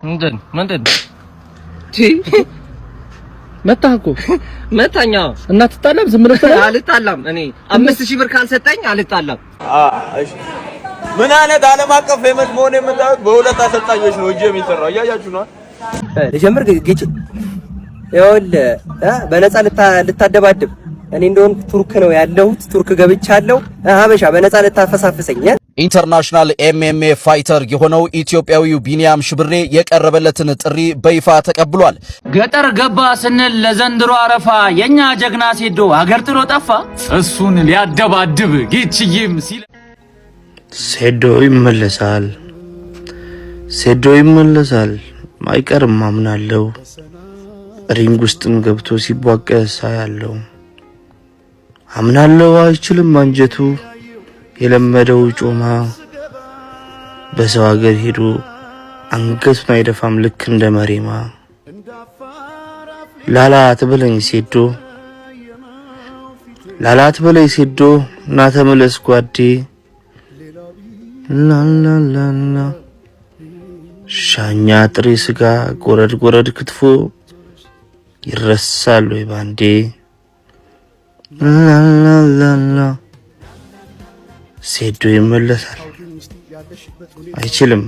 ምንድን መታኩ መታኛ እና ትጣላም ዝም ብለህ አልጣላም እኔ 5000 ብር ካልሰጠኝ አልጣላም እሺ ምን አይነት ዓለም አቀፍ ፌመስ መሆን የምታዩት በሁለት አሰልጣኞች ነው እንጂ የሚሰራው አያያችሁ ነው ለጀምር ግጭ ይኸውልህ በነፃ ልታደባድብ እኔ እንደውም ቱርክ ነው ያለሁት ቱርክ ገብቻለሁ ሀበሻ በነፃ ልታፈሳፍሰኝ ኢንተርናሽናል ኤምኤምኤ ፋይተር የሆነው ኢትዮጵያዊው ቢኒያም ሽብሬ የቀረበለትን ጥሪ በይፋ ተቀብሏል። ገጠር ገባ ስንል ለዘንድሮ አረፋ የኛ ጀግና ሴዶ ሀገር ጥሎ ጠፋ እሱን ሊያደባድብ ጌችዬም ሲል ሴዶ ይመለሳል ማይቀርም ማምናለው ሪንግ ውስጥም ገብቶ ሲቧቀስ አያለው አምናለው አይችልም አንጀቱ የለመደው ጮማ በሰው ሀገር ሄዶ አንገቱን አይደፋም ልክ እንደ መሬማ ላላ አትበለኝ ሴዶ ና ተመለስ ጓዴ ላላላላ ሻኛ ጥሬ ስጋ ጎረድ ክትፎ ይረሳል ወይ ባንዴ ላላላላ ሴዶ ይመለሳል አይችልም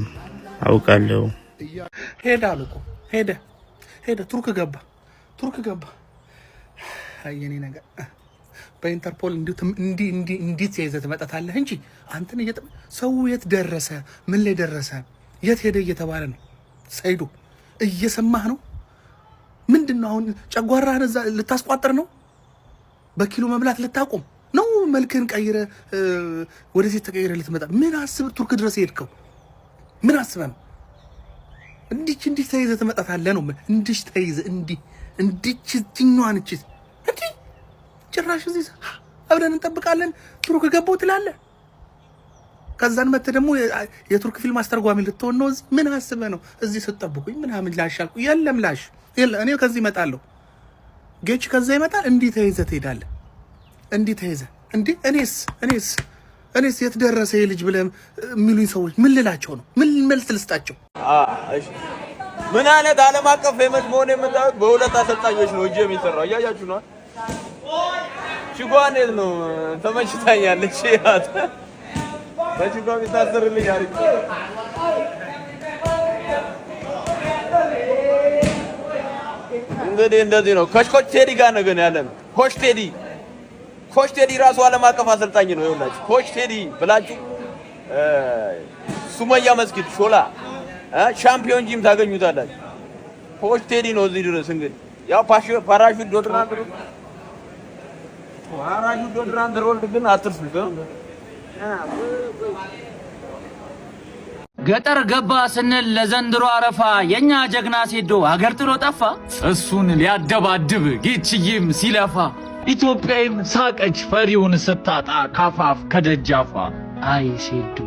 አውቃለሁ ሄደ ቱርክ ገባ አየኔ ነገር በኢንተርፖል እንዴት ያይዘህ ትመጣታለህ እንጂ አንተን ሰው የት ደረሰ ምን ላይ ደረሰ የት ሄደ እየተባለ ነው ሰይዶ እየሰማህ ነው ምንድነው አሁን ጨጓራህን እዛ ልታስቋጥር ነው በኪሎ መብላት ልታቆም ነው መልክን ቀይረ ወደዚህ ተቀይረ ልትመጣ ምን አስብ ቱርክ ድረስ ሄድከው ምን አስበህ ነው እንዲህ ተይዘህ ትመጣታለህ ነው እንዲህ ተይዘህ እንዲህ ትኛዋን እቺ እንዲህ ጭራሽ እዚህ አብረን እንጠብቃለን ቱርክ ገባው ትላለህ ከዛን መተ ደግሞ የቱርክ ፊልም አስተርጓሚ ልትሆን ነው ምን አስበህ ነው እዚህ ስትጠብቁኝ ምናምን ላሻልኩ የለም እኔ ከዚህ እመጣለሁ ጌች ከዛ ይመጣል እንዲህ ተይዘህ ትሄዳለህ እንዲህ ተይዘህ እንዲህ እኔስ የት ደረሰ ልጅ ብለህ የሚሉኝ ሰዎች ምን ልላቸው ነው ምን መልስ ልስጣቸው እሺ ምን አይነት ዓለም አቀፍ ፌመስ መሆን የምታዩት በሁለት አሰልጣኞች ነው እንጂ የሚሰራው አያያችሁ ነው ቺጓኔት ነው ተመችታኛለች ያት በቺጓ ቢታሰርልኝ አሪፍ እንግዲህ እንደዚህ ነው ኮች ቴዲ ጋር ነው ግን ያለን ኮች ቴዲ ራሱ ዓለም አቀፍ አሰልጣኝ ነው ይኸውላችሁ ኮች ቴዲ ብላችሁ ሱመያ መስጊድ ሾላ ሻምፒዮን ጂም ታገኙታላችሁ ኮች ቴዲ ነው እዚህ ድረስ እንግዲህ ያው ፓራሹት ዶድራንት ሮልድ ግን አትርሱት ገጠር ገባ ስንል ለዘንድሮ አረፋ የኛ ጀግና ሴዶ ሀገር ጥሎ ጠፋ እሱን ሊያደባድብ ጌችዬም ሲለፋ ኢትዮጵያም ሳቀች ፈሪውን ስታጣ ካፋፍ ከደጃፋ አይ ሴዶ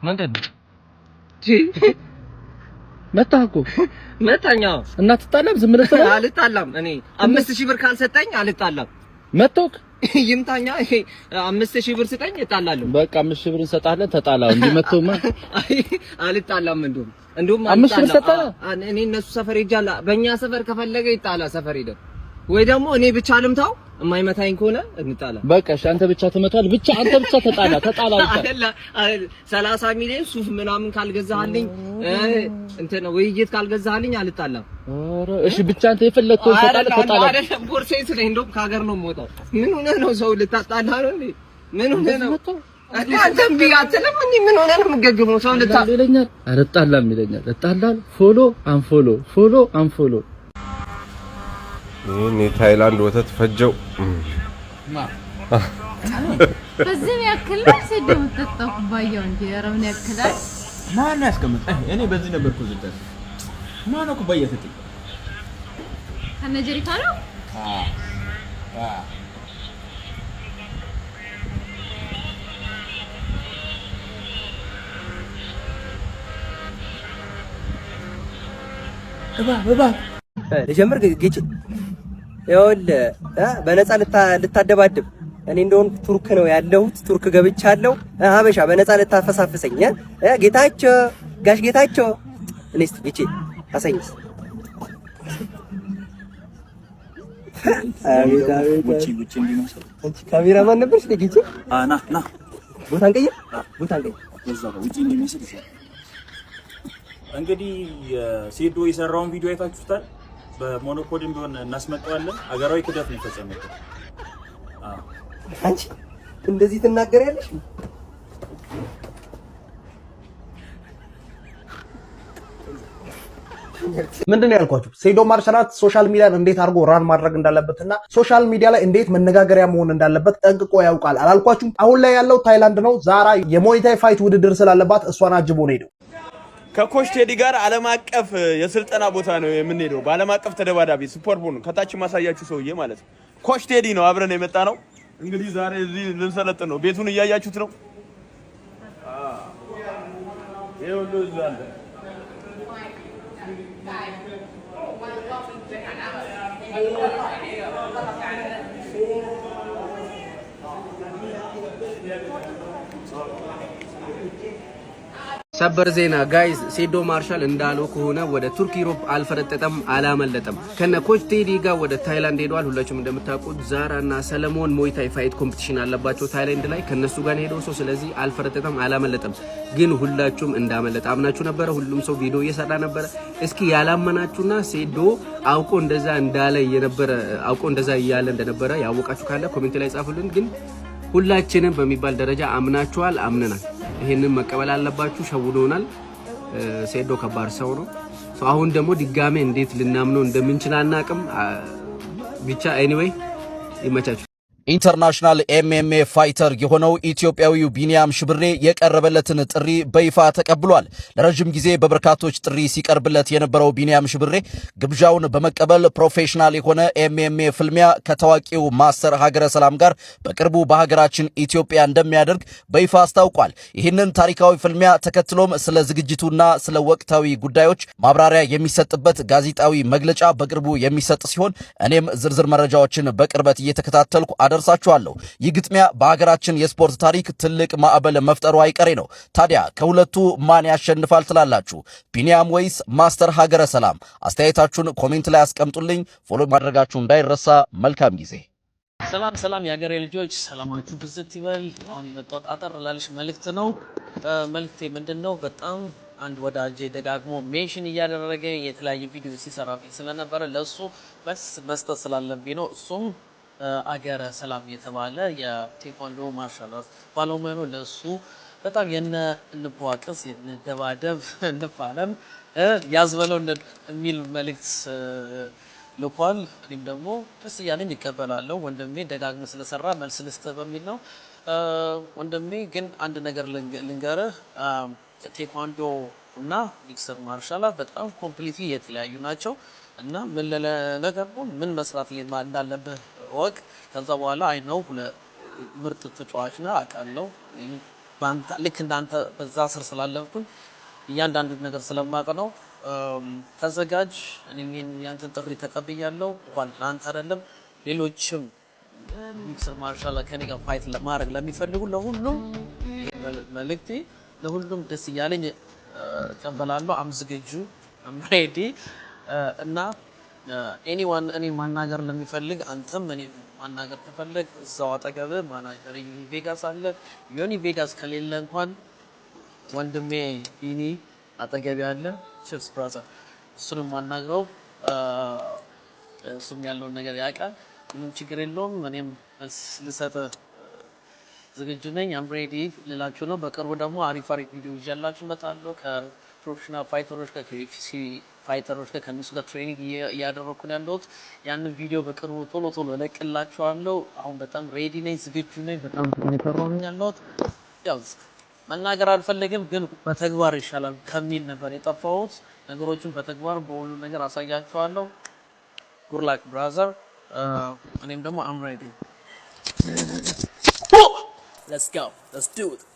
ምንድን መታኩ መታኛ እና ትጣላም ዝም ብለህ አልጣላም እኔ 5000 ብር ካልሰጠኝ አልጣላም መቶክ ይምታኛ 5000 ብር ስጠኝ እጣላለሁ በቃ 5000 ብር እንሰጣለን ተጣላው እንዴ መቶማ አልጣላም እንደውም 5000 ብር ሰጣላ እኔ እነሱ ሰፈር ሄጃለሁ በእኛ ሰፈር ከፈለገ ይጣላ ሰፈር ሄደ ወይ ደግሞ እኔ ብቻ ልምታው የማይመታኝ ከሆነ እንጣላ በቃ እሺ አንተ ብቻ ተመታል ብቻ አንተ ብቻ ተጣላ አይደለ 30 ሚሊዮን ሱፍ ምናምን ካልገዛህልኝ እንትን ውይይት ካልገዛህልኝ አልጣላም ኧረ እሺ ብቻ አንተ የፈለከው ተጣላ አይደለም ቦርሳዬ ስለኝ እንደውም ከሀገር ነው የምወጣው ምን ሆነህ ነው ሰው ልታጣላ ነው እንዴ ምን ሆነህ ነው አንተም ቢያትልም እንዴ ምን ሆነህ ነው የምገግመው ሰው ልታጣላ ይለኛል አልጣላም ይለኛል እጣላል ፎሎ አንፎሎ እኔ ታይላንድ ወተት ፈጀው በዚህ ያክል ሰደው ተጣጣው ባየው እንጂ ያረውን ያክላል ማን ያስቀምጥ እኔ በዚህ ነበርኩ ዝደት ማን ነው ኩባያ ሰጠ ከነጀሪካ ነው ልጀምር ግጭ ይኸውልህ በነፃ ልታደባድብ እኔ እንደሆን ቱርክ ነው ያለሁት ቱርክ ገብቻለሁ ሀበሻ በነፃ ልታፈሳፍሰኝ ጌታቸው ጋሽ ጌታቸው እኔስ ግጭ አሳይስ ውጪ እንዲመስል ካሜራማን ነበርሽ ግጭ ና ቦታን ቀይር እዛው ውጪ እንዲመስል ይችላል። እንግዲህ ሴዶ የሰራውን ቪዲዮ አይታችሁታል። በሞኖፖሊም ቢሆን እናስመጣዋለን። አገራዊ ክደት ነው የተፈጸመው። አንቺ እንደዚህ ትናገሪያለሽ? ምንድነው ያልኳችሁ? ሴዶ ማርሻል አርት ሶሻል ሚዲያን እንዴት አድርጎ ራን ማድረግ እንዳለበትና ሶሻል ሚዲያ ላይ እንዴት መነጋገሪያ መሆን እንዳለበት ጠንቅቆ ያውቃል። አላልኳችሁም? አሁን ላይ ያለው ታይላንድ ነው። ዛራ የሞይታይ ፋይት ውድድር ስላለባት እሷን አጅቦ ነው ሄደው። ከኮች ቴዲ ጋር ዓለም አቀፍ የስልጠና ቦታ ነው የምንሄደው። በዓለም አቀፍ ተደባዳቢ ስፖርት ቡን ከታች ማሳያችሁ ሰውዬ ማለት ነው። ኮች ቴዲ ነው አብረን የመጣ ነው። እንግዲህ ዛሬ እዚህ ልንሰለጥን ነው። ቤቱን እያያችሁት ነው። ይኸውሉ እዚህ አለ። ሰበር ዜና ጋይስ ሴዶ ማርሻል እንዳለው ከሆነ ወደ ቱርክ ዩሮፕ አልፈረጠጠም አላመለጠም ከነ ኮች ቴዲ ጋር ወደ ታይላንድ ሄዷል። ሁላችሁም እንደምታውቁት ዛራና ሰለሞን ሞይታይ ፋይት ኮምፒቲሽን አለባቸው ታይላንድ ላይ ከነሱ ጋር ሄደው ሰው ስለዚህ አልፈረጠጠም አላመለጠም። ግን ሁላችሁም እንዳመለጠ አምናችሁ ነበር። ሁሉም ሰው ቪዲዮ እየሰራ ነበር። እስኪ ያላመናችሁና ሴዶ አውቆ እንደዛ እንዳለ የነበረ አውቆ እንደዛ እያለ እንደነበረ ያወቃችሁ ካለ ኮሜንት ላይ ጻፉልን። ግን ሁላችንም በሚባል ደረጃ አምናችኋል፣ አምነናል። ይሄንን መቀበል አለባችሁ። ሸውዶናል። ሴዶ ከባድ ሰው ነው። አሁን ደግሞ ድጋሜ እንዴት ልናምነው እንደምንችል አናቅም። ብቻ ኤኒዌይ ይመቻችሁ። ኢንተርናሽናል ኤምኤምኤ ፋይተር የሆነው ኢትዮጵያዊው ቢኒያም ሽብሬ የቀረበለትን ጥሪ በይፋ ተቀብሏል። ለረጅም ጊዜ በበርካቶች ጥሪ ሲቀርብለት የነበረው ቢኒያም ሽብሬ ግብዣውን በመቀበል ፕሮፌሽናል የሆነ ኤምኤምኤ ፍልሚያ ከታዋቂው ማስተር ሀገረ ሰላም ጋር በቅርቡ በሀገራችን ኢትዮጵያ እንደሚያደርግ በይፋ አስታውቋል። ይህንን ታሪካዊ ፍልሚያ ተከትሎም ስለ ዝግጅቱና ስለ ወቅታዊ ጉዳዮች ማብራሪያ የሚሰጥበት ጋዜጣዊ መግለጫ በቅርቡ የሚሰጥ ሲሆን እኔም ዝርዝር መረጃዎችን በቅርበት እየተከታተልኩ አደርሳችኋለሁ። ይህ ግጥሚያ በሀገራችን የስፖርት ታሪክ ትልቅ ማዕበል መፍጠሩ አይቀሬ ነው። ታዲያ ከሁለቱ ማን ያሸንፋል ትላላችሁ? ቢኒያም ወይስ ማስተር ሀገረ ሰላም? አስተያየታችሁን ኮሜንት ላይ አስቀምጡልኝ። ፎሎ ማድረጋችሁ እንዳይረሳ። መልካም ጊዜ። ሰላም የሀገሬ ልጆች፣ ሰላማችሁ ብዝት ይበል። አሁን የመጣሁት አጠር ላልሽ መልእክት ነው። መልእክቴ ምንድነው? በጣም አንድ ወዳጄ ደጋግሞ ሜንሽን እያደረገ የተለያየ ቪዲዮ ሲሰራ ስለነበረ ለሱ መስጠት ስላለብኝ ነው። እሱም አገረ ሰላም የተባለ የቴኳንዶ ማርሻል አርት ባለሙያ ነው። ለሱ በጣም የነ እንቧቀስ እንደባደብ እንፋለም ያዝበለው የሚል መልእክት ልኳል። እኔም ደግሞ ደስ እያለኝ ይቀበላለሁ። ወንድሜ ደጋግሞ ስለሰራ መልስ ልስጥህ በሚል ነው። ወንድሜ ግን አንድ ነገር ልንገርህ፣ ቴኳንዶ እና ሚክስድ ማርሻል አርት በጣም ኮምፕሊትሊ የተለያዩ ናቸው እና ምን ለነገር ምን መስራት እንዳለብህ ወቅ ከዛ በኋላ አይ ነው ምርጥ ተጫዋች ነህ አውቃለሁ። ልክ እንዳንተ በዛ ስር ስላለብኩኝ እያንዳንዱ ነገር ስለማውቅ ነው። ተዘጋጅ። እኔን ያንተን ጥሪ ተቀብያለሁ። እንኳን ለአንተ አይደለም ሌሎችም ሚክስድ ማርሻል ከኔ ጋር ፋይት ለማድረግ ለሚፈልጉ ለሁሉም መልእክቴ ለሁሉም ደስ እያለኝ እቀበላለሁ። አም ዝግጁ አም ሬዲ እና ኤኒዋን እኔ ማናገር ለሚፈልግ አንተም እኔ ማናገር ተፈልግ እዛው አጠገብ ማናገር ቬጋስ አለ። ዮኒ ቬጋስ ከሌለ እንኳን ወንድሜ ቢኒ አጠገብ ያለ ቺፕስ ብራዘር እሱንም ማናገረው እሱም ያለውን ነገር ያውቃል። ምንም ችግር የለውም። እኔም ልሰጥ ዝግጁ ነኝ። አም ሬዲ ልላችሁ ነው። በቅርቡ ደግሞ አሪፍ ቪዲዮ ይዤላችሁ እመጣለሁ ከፕሮፌሽናል ፋይተሮች ከዩኤፍሲ ፋይተሮች ከነሱ ጋር ትሬኒንግ እያደረኩ ነው ያለሁት። ያንን ቪዲዮ በቅርቡ ቶሎ እለቅላችኋለሁ። አሁን በጣም ሬዲ ነኝ፣ ዝግጁ ነኝ። በጣም እየፈራሁ ነኝ ያለሁት። ያው መናገር አልፈልግም፣ ግን በተግባር ይሻላል ከሚል ነበር የጠፋሁት። ነገሮችን በተግባር በሁሉ ነገር አሳያችኋለሁ። ጉድ ላክ ብራዘር። እኔም ደግሞ አም ሬዲ። Let's go. Let's do it.